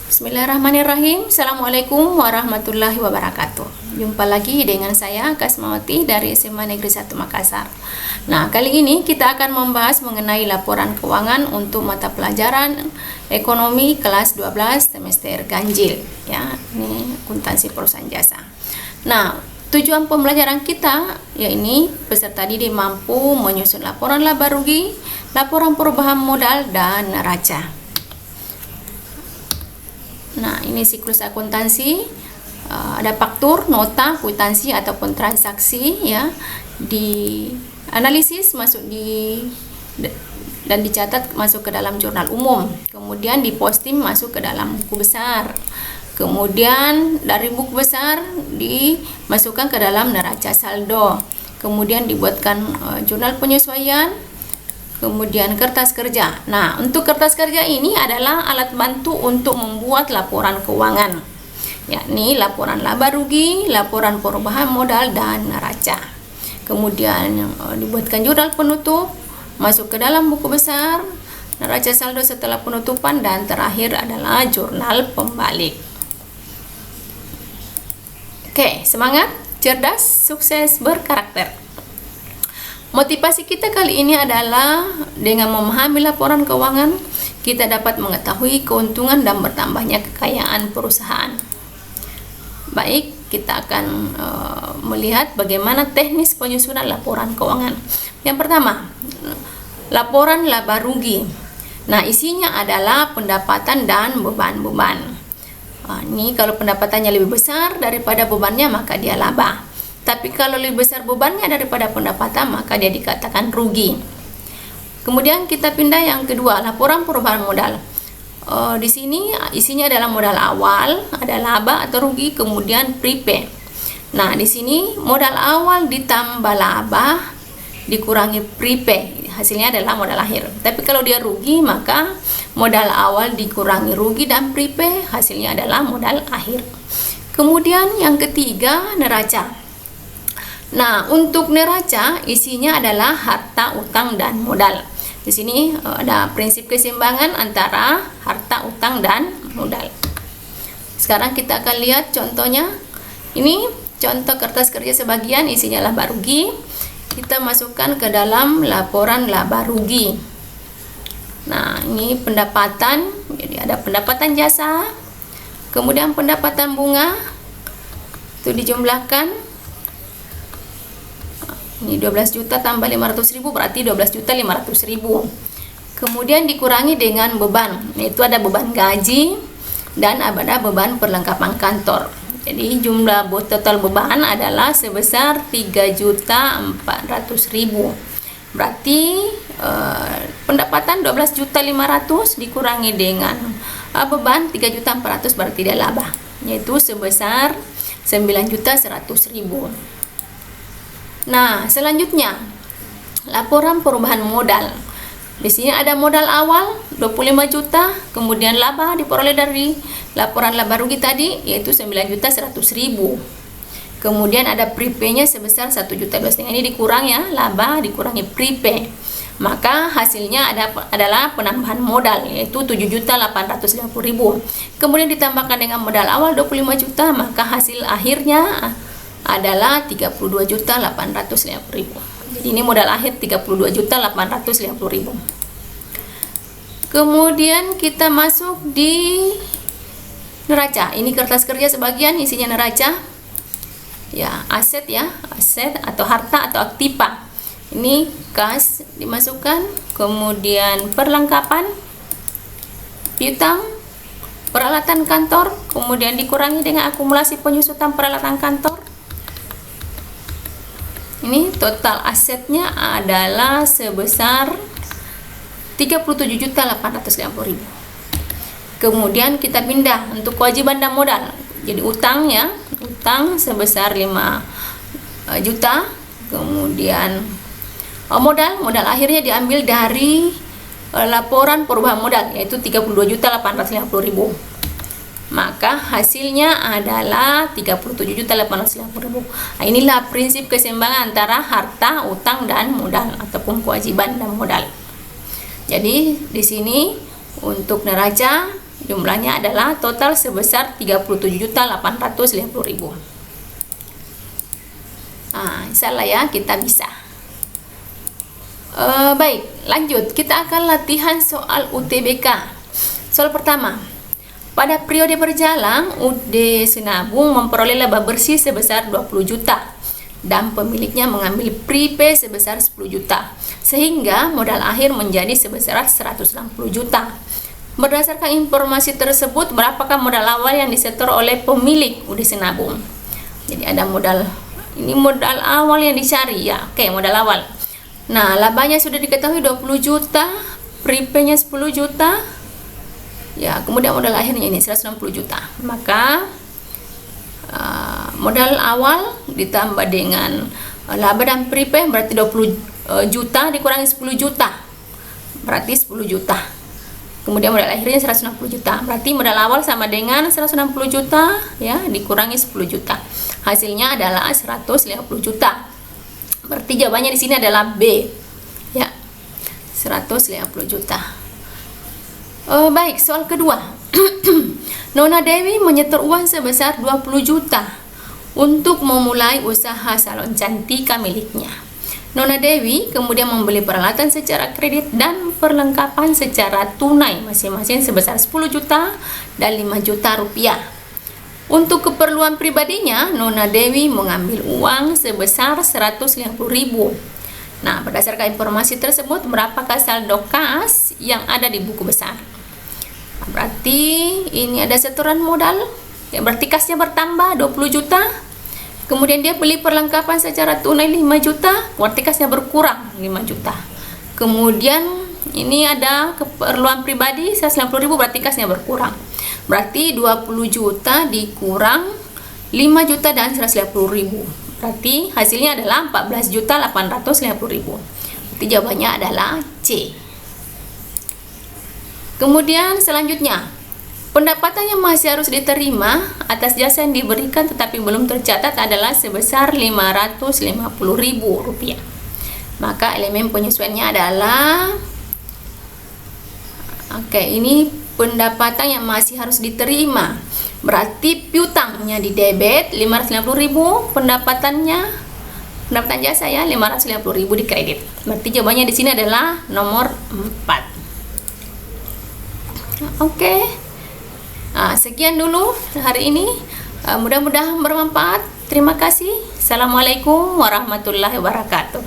Bismillahirrahmanirrahim. Assalamualaikum warahmatullahi wabarakatuh. Jumpa lagi dengan saya Kasmawati dari SMA Negeri 1 Makassar. Nah, kali ini kita akan membahas mengenai laporan keuangan untuk mata pelajaran ekonomi kelas 12 semester ganjil, ya. Ini akuntansi perusahaan jasa. Nah, tujuan pembelajaran kita yakni peserta didik mampu menyusun laporan laba rugi, laporan perubahan modal, dan neraca. Nah, ini siklus akuntansi, ada faktur, nota, kwitansi ataupun transaksi, ya, di analisis masuk dan dicatat masuk ke dalam jurnal umum, kemudian diposting masuk ke dalam buku besar, kemudian dari buku besar dimasukkan ke dalam neraca saldo, kemudian dibuatkan jurnal penyesuaian, kemudian kertas kerja. Nah, untuk kertas kerja ini adalah alat bantu untuk membuat laporan keuangan, yakni laporan laba rugi, laporan perubahan modal, dan neraca. Kemudian dibuatkan jurnal penutup, masuk ke dalam buku besar, neraca saldo setelah penutupan, dan terakhir adalah jurnal pembalik. Oke, semangat, cerdas, sukses, berkarakter. Motivasi kita kali ini adalah dengan memahami laporan keuangan, kita dapat mengetahui keuntungan dan bertambahnya kekayaan perusahaan. Baik, kita akan melihat bagaimana teknis penyusunan laporan keuangan. Yang pertama, laporan laba rugi. Nah, isinya adalah pendapatan dan beban-beban. Ini kalau pendapatannya lebih besar daripada bebannya, maka dia laba. Tapi kalau lebih besar bebannya daripada pendapatan, maka dia dikatakan rugi. Kemudian kita pindah yang kedua, laporan perubahan modal. Di sini isinya adalah modal awal, ada laba atau rugi, kemudian prepay. Nah, di sini modal awal ditambah laba dikurangi prepay, hasilnya adalah modal akhir. Tapi kalau dia rugi, maka modal awal dikurangi rugi dan prepay, hasilnya adalah modal akhir. Kemudian yang ketiga, neraca. Nah, untuk neraca isinya adalah harta, utang, dan modal. Di sini ada prinsip keseimbangan antara harta, utang, dan modal. Sekarang kita akan lihat contohnya. Ini contoh kertas kerja sebagian, isinya laba rugi. Kita masukkan ke dalam laporan laba rugi. Nah, ini pendapatan. Jadi ada pendapatan jasa, kemudian pendapatan bunga itu dijumlahkan. Ini 12 juta tambah 500.000 berarti 12.500.000. Kemudian dikurangi dengan beban. Itu ada beban gaji dan ada beban perlengkapan kantor. Jadi jumlah total beban adalah sebesar 3.400.000. Berarti pendapatan 12.500.000 dikurangi dengan beban 3.400.000 berarti dia laba. Yaitu sebesar 9.100.000. Nah, selanjutnya laporan perubahan modal. Di sini ada modal awal 25 juta, kemudian laba diperoleh dari laporan laba rugi tadi yaitu 9.100.000. Kemudian ada prepay-nya sebesar 1.250.000. Ini dikurang ya, laba dikurangi prepay. Maka hasilnya adalah penambahan modal yaitu 7.850.000. Kemudian ditambahkan dengan modal awal 25 juta, maka hasil akhirnya adalah 32.850.000. Jadi ini modal akhir 32.850.000. Kemudian kita masuk di neraca. Ini kertas kerja sebagian, isinya neraca. Ya, aset ya, aset atau harta atau aktiva. Ini kas dimasukkan, kemudian perlengkapan, piutang, peralatan kantor, kemudian dikurangi dengan akumulasi penyusutan peralatan kantor. Ini total asetnya adalah sebesar 37.850.000. Kemudian kita pindah untuk kewajiban dan modal. Jadi utang ya, utang sebesar 5 juta. Kemudian modal akhirnya diambil dari laporan perubahan modal yaitu 32.850.000. Maka hasilnya adalah 37.850.000. Nah, inilah prinsip keseimbangan antara harta, utang, dan modal ataupun kewajiban dan modal. Jadi di sini untuk neraca Jumlahnya adalah total sebesar 37.850.000. Insyaallah ya kita bisa. Baik, lanjut. Kita akan latihan soal UTBK. Soal pertama. Pada periode berjalan, UD Sinabung memperoleh laba bersih sebesar 20 juta dan pemiliknya mengambil prepay sebesar 10 juta, sehingga modal akhir menjadi sebesar 160 juta. Berdasarkan informasi tersebut, berapakah modal awal yang disetor oleh pemilik UD Sinabung? Jadi ada modal, ini modal awal yang dicari ya. Oke, modal awal. Nah, labanya sudah diketahui 20 juta, prepay-nya 10 juta. Ya, kemudian modal akhirnya ini 160 juta. Maka modal awal ditambah dengan laba dan prepay berarti 20 juta dikurangi 10 juta. Berarti 10 juta. Kemudian modal akhirnya 160 juta. Berarti modal awal sama dengan 160 juta ya dikurangi 10 juta. Hasilnya adalah 150 juta. Berarti jawabannya di sini adalah B. Ya. 150 juta. Baik, soal kedua. Nona Dewi menyetor uang sebesar 20 juta untuk memulai usaha salon cantika miliknya. Nona Dewi kemudian membeli peralatan secara kredit dan perlengkapan secara tunai masing-masing sebesar 10 juta dan 5 juta rupiah. Untuk keperluan pribadinya, Nona Dewi mengambil uang sebesar 150.000. Nah, berdasarkan informasi tersebut, berapakah saldo kas yang ada di buku besar? Berarti ini ada setoran modal, ya berarti kasnya bertambah 20 juta. Kemudian dia beli perlengkapan secara tunai 5 juta, berarti kasnya berkurang 5 juta. Kemudian ini ada keperluan pribadi 150.000, berarti kasnya berkurang. Berarti 20 juta dikurang 5 juta dan 150.000. Berarti hasilnya adalah 14.850.000. Berarti jawabannya adalah C. Kemudian selanjutnya, pendapatan yang masih harus diterima atas jasa yang diberikan tetapi belum tercatat adalah sebesar 550.000 rupiah. Maka elemen penyesuaiannya adalah ini pendapatan yang masih harus diterima. Berarti piutangnya di debit 550.000, pendapatan jasa ya 550.000 di kredit. Berarti jawabannya di sini adalah nomor 4. Sekian dulu hari ini. Mudah-mudahan bermanfaat. Terima kasih. Assalamualaikum warahmatullahi wabarakatuh.